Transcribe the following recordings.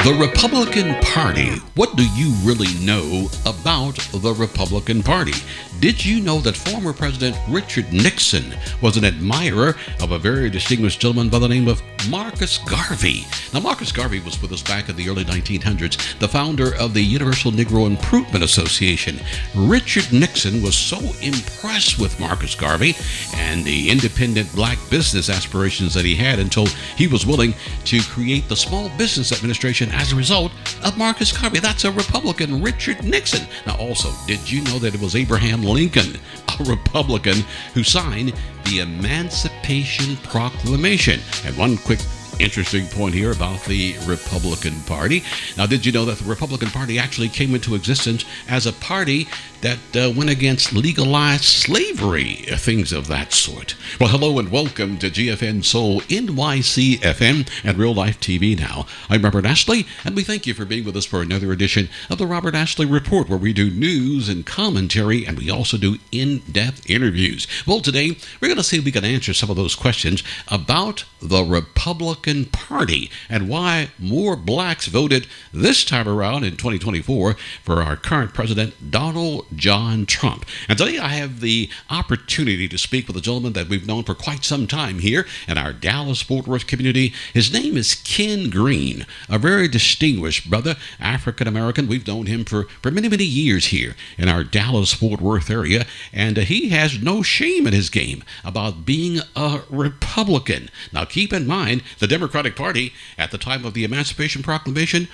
The Republican Party. What do you really know about the Republican Party? Did you know that former President Richard Nixon was an admirer of a very distinguished gentleman by the name of Marcus Garvey? Now, Marcus Garvey was with us back in the early 1900s, the founder of the Universal Negro Improvement Association. Richard Nixon was so impressed with Marcus Garvey and the independent black business aspirations that he had until he was willing to create the Small Business Administration as a result of Marcus Garvey. That's a Republican, Richard Nixon. Now, also, did you know that it was Abraham Lincoln, a Republican, who signed the Emancipation Proclamation? And one quick interesting point here about the Republican Party. Now, did you know that the Republican Party actually came into existence as a party that went against legalized slavery, things of that sort? Well, hello and welcome to GFNSoulNYCFM and Real Life TV Now. I'm Robert Ashley, and we thank you for being with us for another edition of the Robert Ashley Report, where we do news and commentary, and we also do in-depth interviews. Well, today, we're going to see if we can answer some of those questions about the Republican Party and why more blacks voted this time around in 2024 for our current president, Donald John Trump. And today I have the opportunity to speak with a gentleman that we've known for quite some time here in our Dallas-Fort Worth community. His name is Ken Green, a very distinguished brother, African-American. We've known him for many, many years here in our Dallas-Fort Worth area, and he has no shame in his game about being a Republican. Now, keep in mind, the Democratic Party, at the time of the Emancipation Proclamation,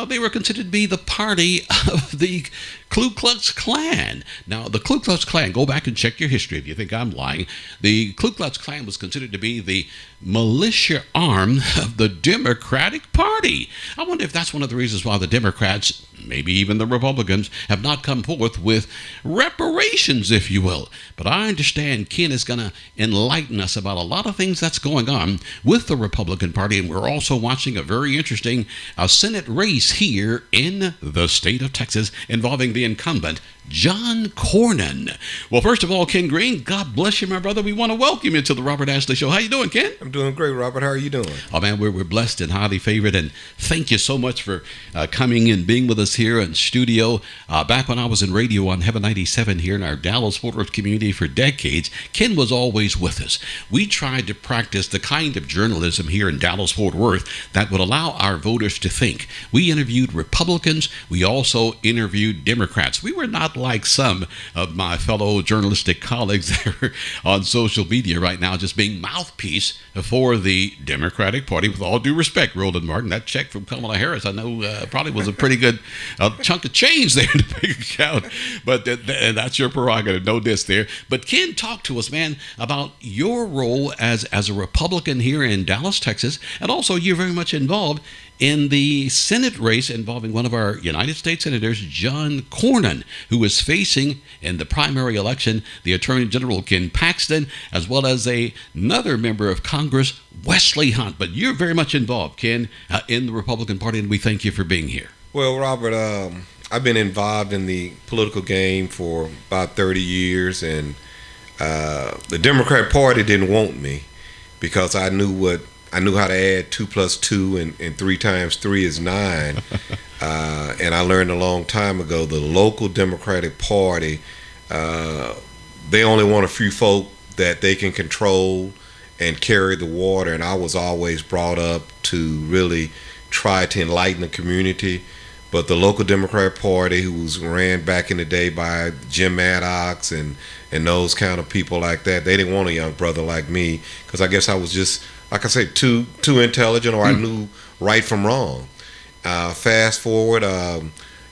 they were considered to be the party of the Ku Klux Klan. Now, the Ku Klux Klan, go back and check your history if you think I'm lying. The Ku Klux Klan was considered to be the militia arm of the Democratic Party. I wonder if that's one of the reasons why the Democrats, maybe even the Republicans, have not come forth with reparations, if you will. But I understand Ken is going to enlighten us about a lot of things that's going on with the Republican Party, and we're also watching a very interesting Senate race here in the state of Texas involving the incumbent, John Cornyn. Well, first of all, Ken Green, God bless you, my brother. We want to welcome you to the Robert Ashley Show. How you doing, Ken? I'm doing great, Robert. How are you doing? Oh, man, we're blessed and highly favored, and thank you so much for coming and being with us here in studio. Back when I was in radio on Heaven 97 here in our Dallas-Fort Worth community for decades, Ken was always with us. We tried to practice the kind of journalism here in Dallas-Fort Worth that would allow our voters to think. We interviewed Republicans. We also interviewed Democrats. We were not like some of my fellow journalistic colleagues that are on social media right now, just being mouthpiece for the Democratic Party. With all due respect, Roland Martin, that check from Kamala Harris, I know probably was a pretty good chunk of change there in the bank account, but that's your prerogative, no diss there. But Ken, talk to us, man, about your role as a Republican here in Dallas, Texas, and also you're very much involved in the Senate race involving one of our United States Senators, John Cornyn, who is facing in the primary election the Attorney General Ken Paxton, as well as another member of Congress, Wesley Hunt. But you're very much involved, Ken, in the Republican Party, and we thank you for being here. Well, Robert, I've been involved in the political game for about 30 years, and the Democratic Party didn't want me because I knew how to add 2 + 2 and 3 × 3 is 9. And I learned a long time ago the local Democratic Party, they only want a few folk that they can control and carry the water. And I was always brought up to really try to enlighten the community. But the local Democratic Party, who was ran back in the day by Jim Maddox and those kind of people like that, they didn't want a young brother like me because I guess I was just, like I say, too intelligent, or I knew right from wrong. Fast forward,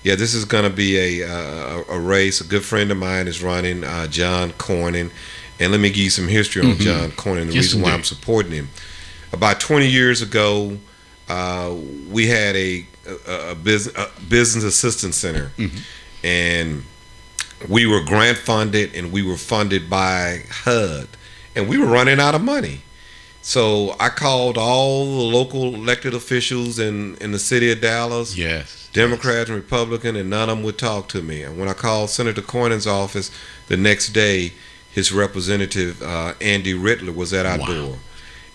this is going to be a race. A good friend of mine is running, John Cornyn. And let me give you some history on John Cornyn, the reason why I'm supporting him. About 20 years ago, we had a business assistance center, and we were grant funded, and we were funded by HUD, and we were running out of money. So I called all the local elected officials in the city of Dallas, Democrats and Republicans, and none of them would talk to me. And when I called Senator Cornyn's office the next day, his representative, Andy Rittler, was at our door.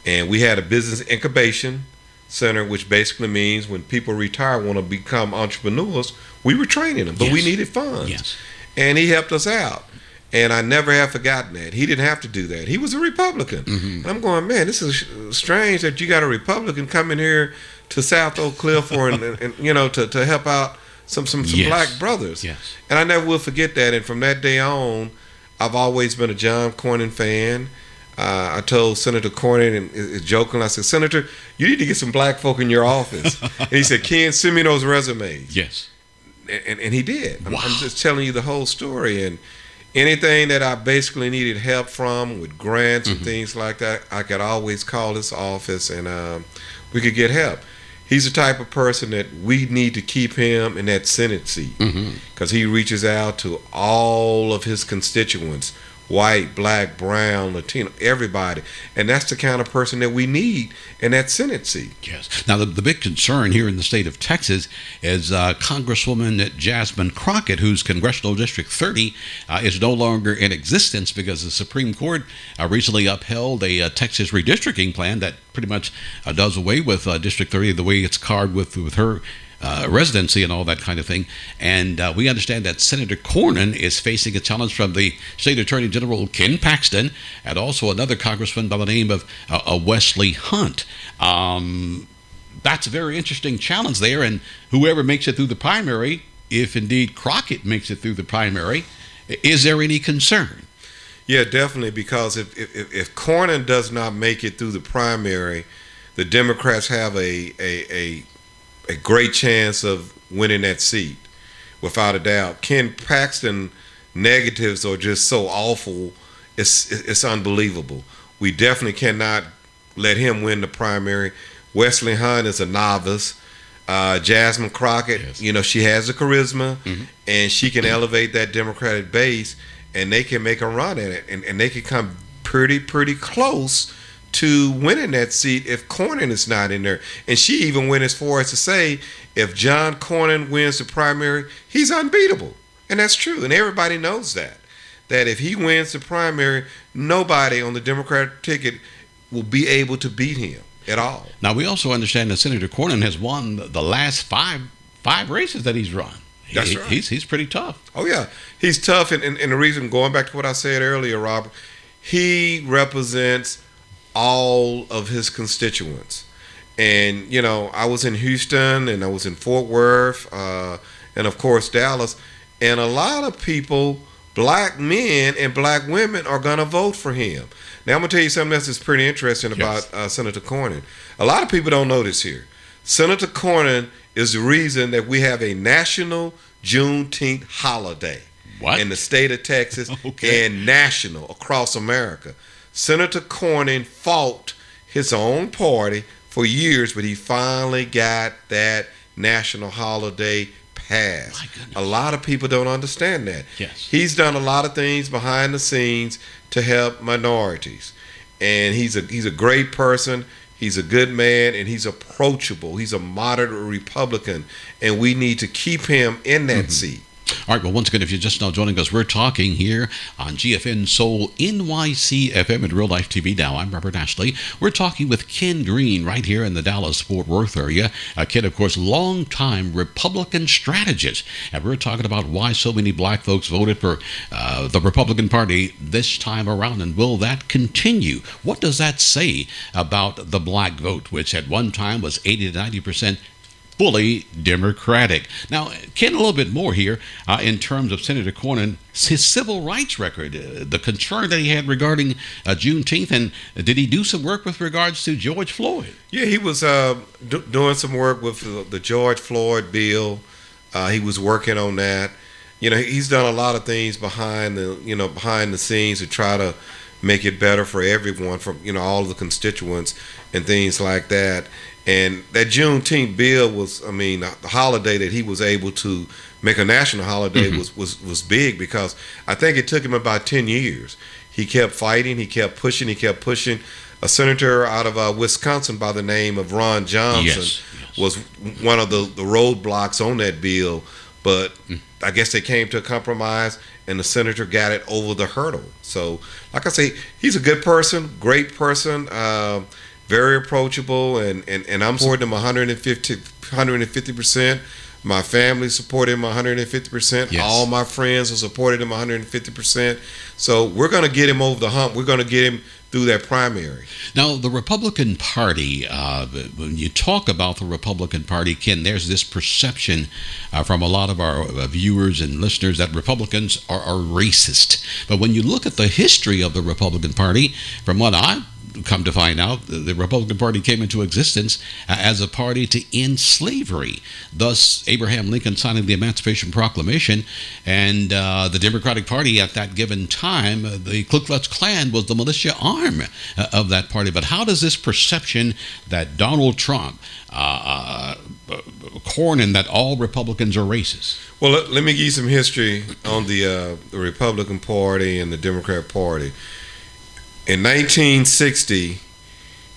And we had a business incubation center, which basically means when people retire, want to become entrepreneurs, we were training them, but we needed funds. Yes. And he helped us out. And I never have forgotten that. He didn't have to do that. He was a Republican. And I'm going, man, this is strange that you got a Republican coming here to South Oak Cliff to help out some black brothers. Yes. And I never will forget that. And from that day on, I've always been a John Cornyn fan. I told Senator Cornyn, and joking, I said, Senator, you need to get some black folk in your office. And he said, Ken, send me those resumes. Yes. And he did. Wow. I'm just telling you the whole story. And anything that I basically needed help from with grants and things like that, I could always call his office and we could get help. He's the type of person that we need to keep him in that Senate seat because he reaches out to all of his constituents, white, black, brown, Latino, everybody. And that's the kind of person that we need in that Senate seat. Yes. Now, the big concern here in the state of Texas is Congresswoman Jasmine Crockett, whose Congressional District 30 is no longer in existence because the Supreme Court recently upheld a Texas redistricting plan that pretty much does away with District 30 the way it's carved with her residency and all that kind of thing. And we understand that Senator Cornyn is facing a challenge from the State Attorney General Ken Paxton and also another congressman by the name of Wesley Hunt. That's a very interesting challenge there, and whoever makes it through the primary, if indeed Crockett makes it through the primary, is there any concern? Yeah, definitely, because if Cornyn does not make it through the primary, the Democrats have a great chance of winning that seat, without a doubt. Ken Paxton negatives are just so awful, it's unbelievable. We definitely cannot let him win the primary. Wesley Hunt is a novice. Jasmine Crockett, yes. She has the charisma, and she can elevate that Democratic base, and they can make a run at it, and they can come pretty close to winning that seat if Cornyn is not in there. And she even went as far as to say, if John Cornyn wins the primary, he's unbeatable. And that's true. And everybody knows that if he wins the primary, nobody on the Democratic ticket will be able to beat him at all. Now, we also understand that Senator Cornyn has won the last five races that he's run. That's right. He's pretty tough. Oh, yeah. He's tough. And the reason, going back to what I said earlier, Robert, he represents all of his constituents. And I was in Houston and I was in Fort Worth and of course Dallas, and a lot of people, black men and black women, are gonna vote for him. Now I'm gonna tell you something else that's pretty interesting about Senator Cornyn. A lot of people don't know this here. Senator Cornyn is the reason that we have a national Juneteenth holiday in the state of Texas and national across America. Senator Cornyn fought his own party for years, but he finally got that national holiday passed. A lot of people don't understand that. Yes. He's done a lot of things behind the scenes to help minorities. And he's a great person. He's a good man, and he's approachable. He's a moderate Republican, and we need to keep him in that seat. All right, well, once again, if you're just now joining us, we're talking here on GFNSoulNYCFM and Real Life TV Now. I'm Robert Ashley. We're talking with Ken Green right here in the Dallas-Fort Worth area. Ken, of course, longtime Republican strategist. And we're talking about why so many black folks voted for the Republican Party this time around, and will that continue? What does that say about the black vote, which at one time was 80 to 90% fully Democratic? Now, Ken, a little bit more here in terms of Senator Cornyn, his civil rights record, the concern that he had regarding Juneteenth, and did he do some work with regards to George Floyd? Yeah, he was doing some work with the George Floyd bill. He was working on that. He's done a lot of things behind the scenes to try to make it better for everyone, from all of the constituents and things like that. And that Juneteenth bill was, the holiday that he was able to make a national holiday was big, because I think it took him about 10 years. He kept fighting, he kept pushing. A senator out of Wisconsin by the name of Ron Johnson was one of the roadblocks on that bill, but I guess they came to a compromise, and the senator got it over the hurdle. So, like I say, he's a good person, great person. very approachable, and I'm supporting him 150%. My family supported him 150%. Yes. All my friends have supported him 150%. So we're going to get him over the hump. We're going to get him through that primary. Now, the Republican Party, when you talk about the Republican Party, Ken, there's this perception from a lot of our viewers and listeners that Republicans are racist. But when you look at the history of the Republican Party, from what I've come to find out, the Republican Party came into existence as a party to end slavery. Thus, Abraham Lincoln signing the Emancipation Proclamation, and the Democratic Party at that given time, the Ku Klux Klan was the militia arm of that party. But how does this perception that Donald Trump, Cornyn, that all Republicans are racist? Well, let me give you some history on the Republican Party and the Democrat Party. In 1960,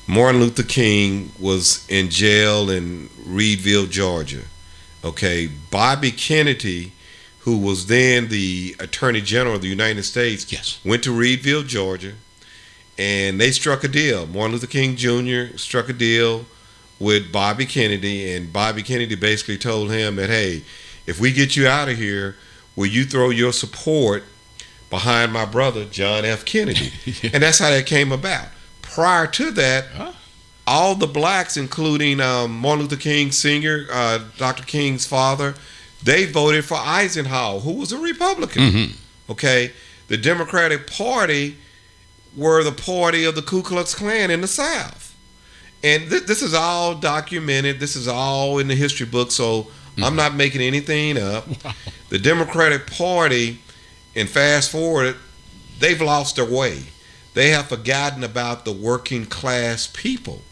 Martin Luther King was in jail in Reedville, Georgia. Okay, Bobby Kennedy, who was then the Attorney General of the United States, Yes. went to Reedville, Georgia, and they struck a deal. Martin Luther King Jr. struck a deal with Bobby Kennedy, and Bobby Kennedy basically told him that, hey, if we get you out of here, will you throw your support behind my brother, John F. Kennedy? Yeah. And that's how that came about. Prior to that, all the blacks, including Martin Luther King Sr., Dr. King's father, they voted for Eisenhower, who was a Republican. Mm-hmm. Okay? The Democratic Party were the party of the Ku Klux Klan in the South. And this is all documented. This is all in the history book, so I'm not making anything up. Wow. The Democratic Party, and fast forward, they've lost their way. They have forgotten about the working class people.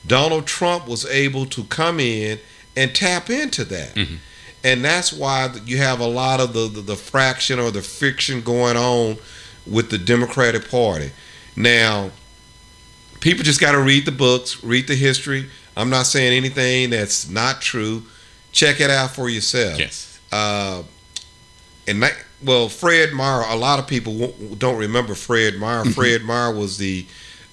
Donald Trump was able to come in and tap into that. Mm-hmm. And that's why you have a lot of the fraction or the friction going on with the Democratic Party. Now, people just got to read the books, read the history. I'm not saying anything that's not true. Check it out for yourself. Yes. Well, Fred Meyer, a lot of people don't remember Fred Meyer. Fred Meyer was the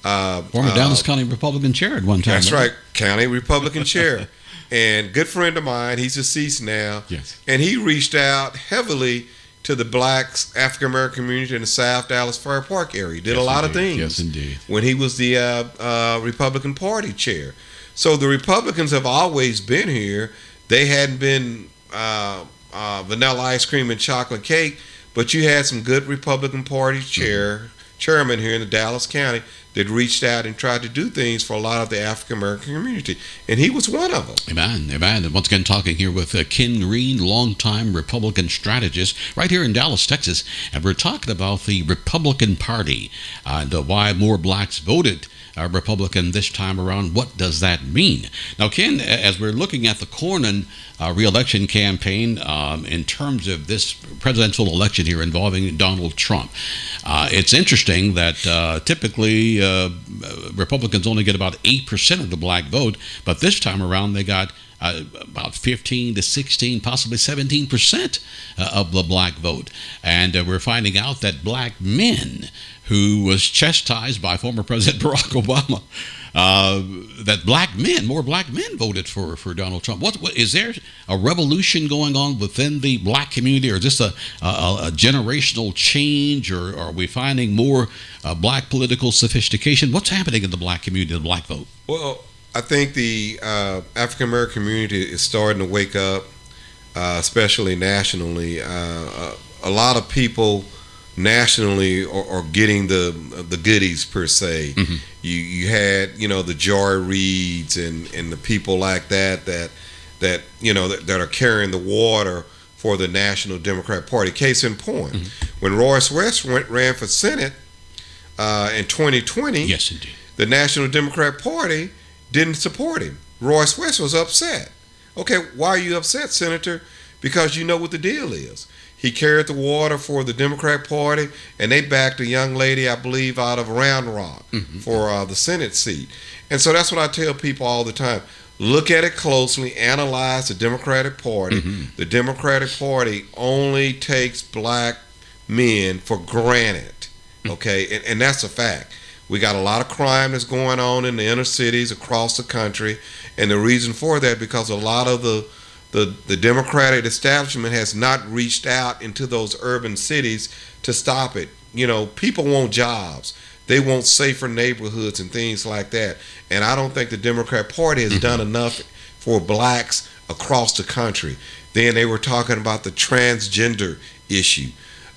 former Dallas County Republican chair at one time. That's right, county Republican chair. And good friend of mine, he's deceased now. Yes. And he reached out heavily to the blacks, African American community in the South Dallas Fair Park area. He did a lot of things. Yes, indeed. When he was the Republican Party chair. So the Republicans have always been here. They hadn't been vanilla ice cream and chocolate cake, but you had some good Republican Party chairmen here in the Dallas County that reached out and tried to do things for a lot of the African American community, and he was one of them. Amen, amen. And once again, talking here with Ken Green, longtime Republican strategist, right here in Dallas, Texas, and we're talking about the Republican Party and why more blacks voted Republican this time around. What does that mean? Now, Ken, as we're looking at the Cornyn re-election campaign in terms of this presidential election here involving Donald Trump, it's interesting that typically Republicans only get about 8% of the black vote, but this time around they got about 15 to 16, possibly 17% of the black vote. And we're finding out that black men, who was chastised by former President Barack Obama, that more black men voted for Donald Trump. What is there a revolution going on within the black community, or is this a generational change, or are we finding more black political sophistication? What's happening in the black community, the black vote? Well, I think the African American community is starting to wake up, especially nationally. A lot of people nationally are getting the goodies per se. Mm-hmm. You had the Joy Reids and the people like that are carrying the water for the National Democrat Party. Case in point, when Royce West ran for Senate in 2020, yes, indeed, the National Democrat Party didn't support him. Royce West was upset. Okay, why are you upset, Senator? Because you know what the deal is. He carried the water for the Democrat Party, and they backed a young lady, I believe, out of Round Rock for the Senate seat. And so that's what I tell people all the time. Look at it closely, analyze the Democratic Party. The Democratic Party only takes black men for granted, okay? And that's a fact. We got a lot of crime that's going on in the inner cities across the country, and the reason for that because a lot of the Democratic establishment has not reached out into those urban cities to stop it. You know, people want jobs. They want safer neighborhoods and things like that. And I don't think the Democrat Party has done enough for blacks across the country. Then they were talking about the transgender issue.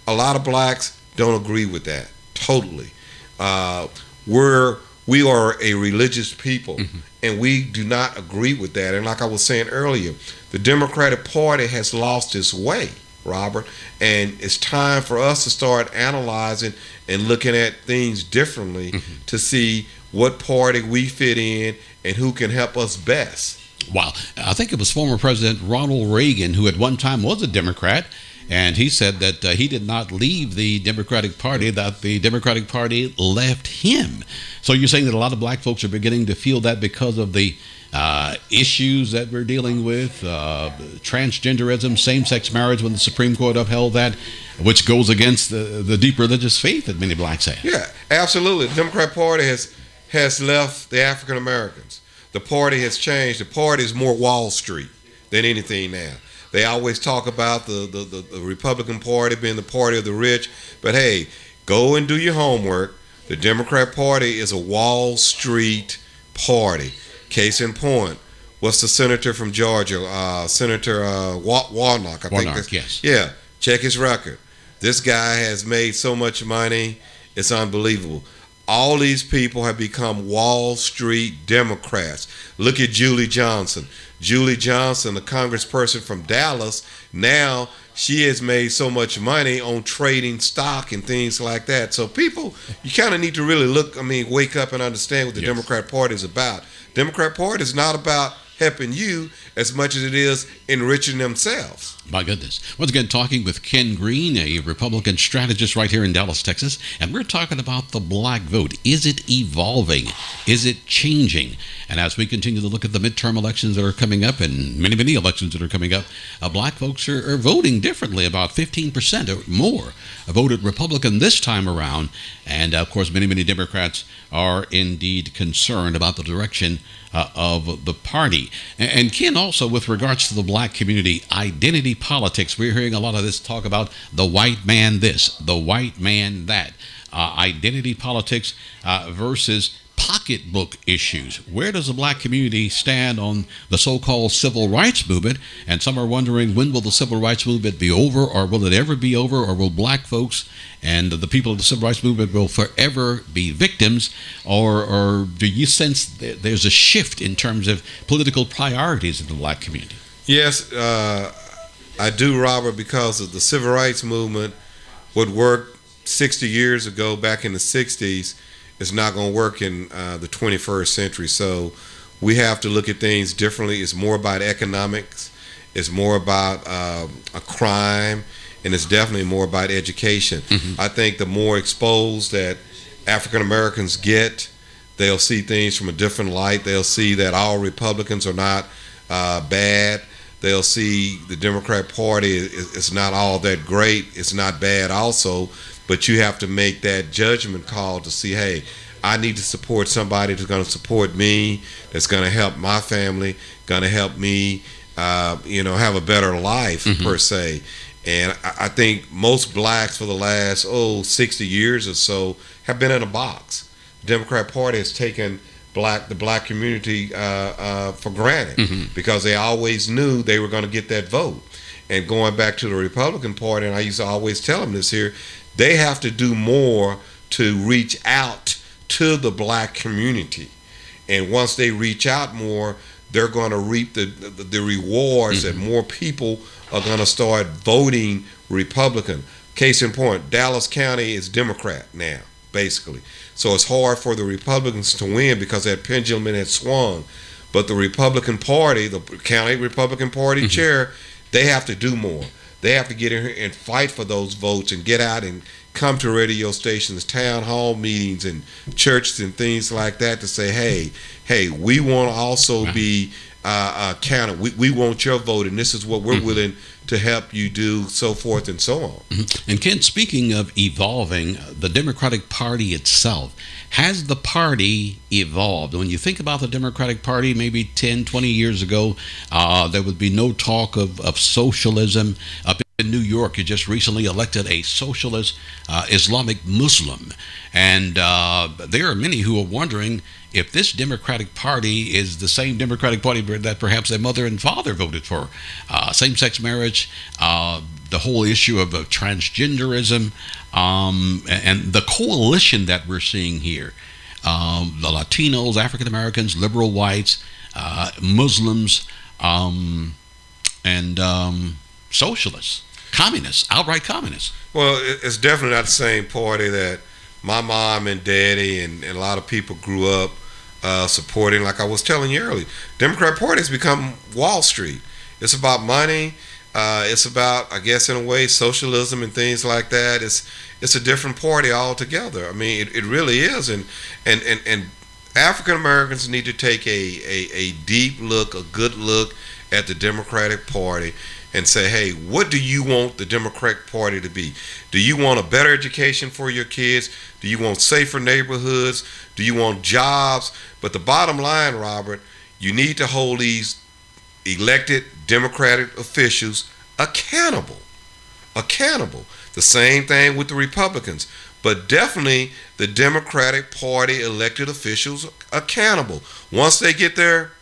A lot of blacks don't agree with that totally. We are a religious people, and we do not agree with that. And like I was saying earlier, the Democratic Party has lost its way, Robert, and it's time for us to start analyzing and looking at things differently to see what party we fit in and who can help us best. Wow. I think it was former President Ronald Reagan, who at one time was a Democrat, and he said that he did not leave the Democratic Party, that the Democratic Party left him. So you're saying that a lot of black folks are beginning to feel that because of the issues that we're dealing with, transgenderism, same-sex marriage, when the Supreme Court upheld that, which goes against the deep religious faith that many blacks have. Yeah, absolutely. The Democrat Party has left the African Americans. The party has changed. The party is more Wall Street than anything now. They always talk about the Republican Party being the party of the rich, but hey, go and do your homework. The Democrat Party is a Wall Street party. Case in point, what's the senator from Georgia? Senator Warnock, I think. Warnock, yes. Yeah, check his record. This guy has made so much money, it's unbelievable. All these people have become Wall Street Democrats. Look at Julie Johnson. Julie Johnson, the congressperson from Dallas, now she has made so much money on trading stock and things like that. So people, you kind of need to really wake up and understand what the Democrat Party is about. Democrat Party is not about helping you as much as it is enriching themselves. My goodness. Once again, talking with Ken Green, a Republican strategist right here in Dallas, Texas, and we're talking about the black vote. Is it evolving? Is it changing? And as we continue to look at the midterm elections that are coming up and many, many elections that are coming up, black folks are voting differently. About 15% or more voted Republican this time around. And, of course, many, many Democrats are indeed concerned about the direction of the party. And Ken, also with regards to the black community, identity politics, we're hearing a lot of this talk about the white man this, the white man that, identity politics versus pocketbook issues. Where does the black community stand on the so-called civil rights movement? And some are wondering, when will the civil rights movement be over, or will it ever be over, or will black folks and the people of the civil rights movement will forever be victims, or do you sense there's a shift in terms of political priorities of the black community? Yes, I do, Robert, because of the civil rights movement. What worked 60 years ago, back in the 60s, is not going to work in the 21st century. So we have to look at things differently. It's more about economics. It's more about a crime, and it's definitely more about education. I think the more exposed that African Americans get, they'll see things from a different light. They'll see that all Republicans are not bad. They'll see the Democrat Party is not all that great. It's not bad also, but you have to make that judgment call to see, hey, I need to support somebody that's going to support me, that's going to help my family, going to help me, have a better life, per se. And I think most blacks for the last 60 years or so have been in a box. The Democrat Party has taken the black community for granted because they always knew they were going to get that vote. And going back to the Republican Party, and I used to always tell them this here, they have to do more to reach out to the black community. And once they reach out more, they're going to reap the rewards that more people are going to start voting Republican. Case in point, Dallas County is Democrat now, basically. So it's hard for the Republicans to win because that pendulum had swung. But the Republican Party, the county Republican Party chair, they have to do more. They have to get in here and fight for those votes and get out and come to radio stations, town hall meetings, and churches and things like that to say, hey, we want to also be counted. We want your vote, and this is what we're willing to help you do, so forth and so on. And Ken, speaking of evolving, the Democratic Party itself, has the party evolved? When you think about the Democratic Party maybe 10, 20 years ago, there would be no talk of socialism. Up in New York, you just recently elected a socialist Islamic Muslim. And there are many who are wondering if this Democratic Party is the same Democratic Party that perhaps their mother and father voted for. Same-sex marriage, the whole issue of transgenderism, and the coalition that we're seeing here. The Latinos, African Americans, liberal whites, Muslims, and socialists, communists, outright communists. Well, it's definitely not the same party that my mom and daddy and a lot of people grew up supporting. Like I was telling you earlier, Democrat Party has become Wall Street. It's about money. It's about, I guess, in a way, socialism and things like that. It's a different party altogether. I mean, it really is. And African Americans need to take a deep look, a good look at the Democratic Party and say, hey, what do you want the Democratic Party to be? Do you want a better education for your kids? Do you want safer neighborhoods? Do you want jobs? But the bottom line, Robert, you need to hold these elected Democratic officials accountable. The same thing with the Republicans, but definitely the Democratic Party elected officials accountable. Once they get there,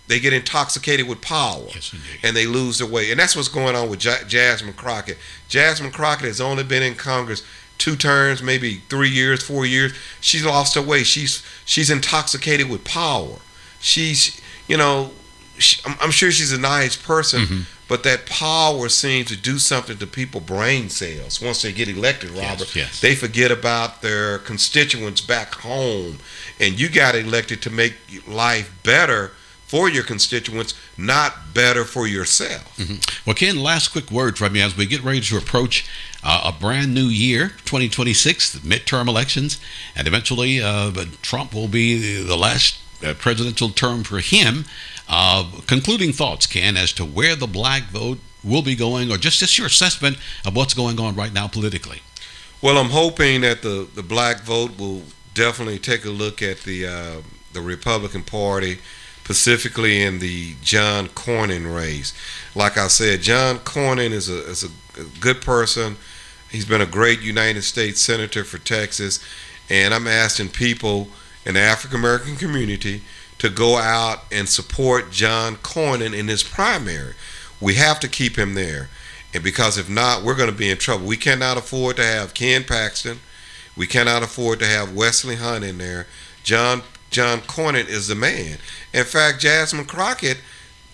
they get intoxicated with power. Yes, and they lose their way. And that's what's going on with Jasmine Crockett. Jasmine Crockett has only been in Congress 2 terms, maybe 3 years, 4 years. She's lost her way. She's intoxicated with power. She's, I'm sure she's a nice person, but that power seems to do something to people's brain cells. Once they get elected, Robert, yes. they forget about their constituents back home. And you got elected to make life better for your constituents, not better for yourself. Well, Ken, last quick word from you as we get ready to approach a brand new year, 2026, the midterm elections, and eventually Trump will be the last presidential term for him. Concluding thoughts, Ken, as to where the black vote will be going, or just your assessment of what's going on right now politically. Well, I'm hoping that the black vote will definitely take a look at the Republican Party, specifically in the John Cornyn race. Like I said, John Cornyn is a good person. He's been a great United States Senator for Texas, and I'm asking people in the African American community to go out and support John Cornyn in his primary. We have to keep him there, and because if not, we're going to be in trouble. We cannot afford to have Ken Paxton. We cannot afford to have Wesley Hunt in there. John Cornyn is the man. In fact, Jasmine Crockett,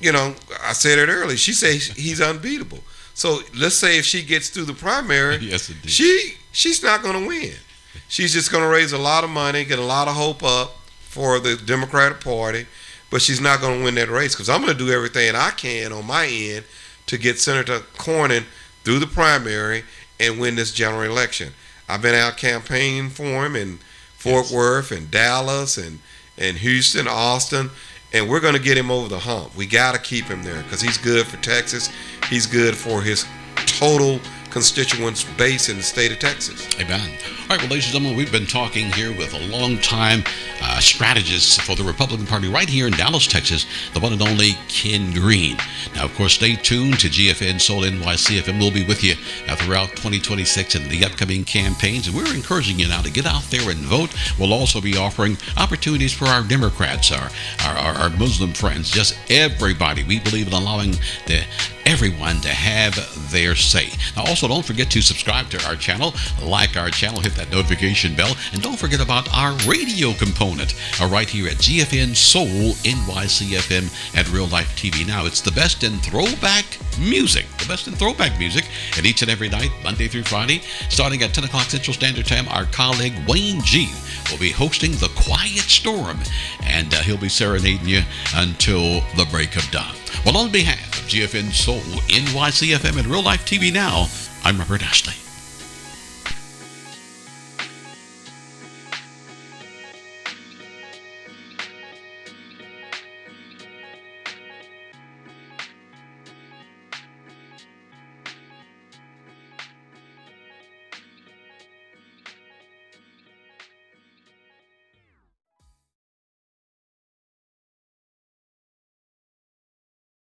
I said it earlier, she says he's unbeatable. So let's say if she gets through the primary, yes, indeed. she's not going to win. She's just going to raise a lot of money, get a lot of hope up for the Democratic Party, but she's not going to win that race, because I'm going to do everything I can on my end to get Senator Cornyn through the primary and win this general election. I've been out campaigning for him in Fort Worth and Dallas and Houston, Austin, and we're going to get him over the hump. We got to keep him there because he's good for Texas. He's good for his total constituents base in the state of Texas. Amen. All right, well, ladies and gentlemen, we've been talking here with a long-time strategist for the Republican Party right here in Dallas, Texas, the one and only Ken Green. Now, of course, stay tuned to GFNSoulNYCFM. We'll be with you throughout 2026 and the upcoming campaigns, and we're encouraging you now to get out there and vote. We'll also be offering opportunities for our Democrats, our Muslim friends, just everybody. We believe in allowing everyone to have their say. Now, also, don't forget to subscribe to our channel, like our channel, hit that notification bell, and don't forget about our radio component right here at GFN Soul NYCFM and Real Life TV. Now, it's the best in throwback music, and each and every night, Monday through Friday, starting at 10 o'clock Central Standard Time, our colleague Wayne G will be hosting The Quiet Storm, and he'll be serenading you until the break of dawn. Well, on behalf of GFN Soul NYCFM and Real Life TV Now, I'm Robert Ashley.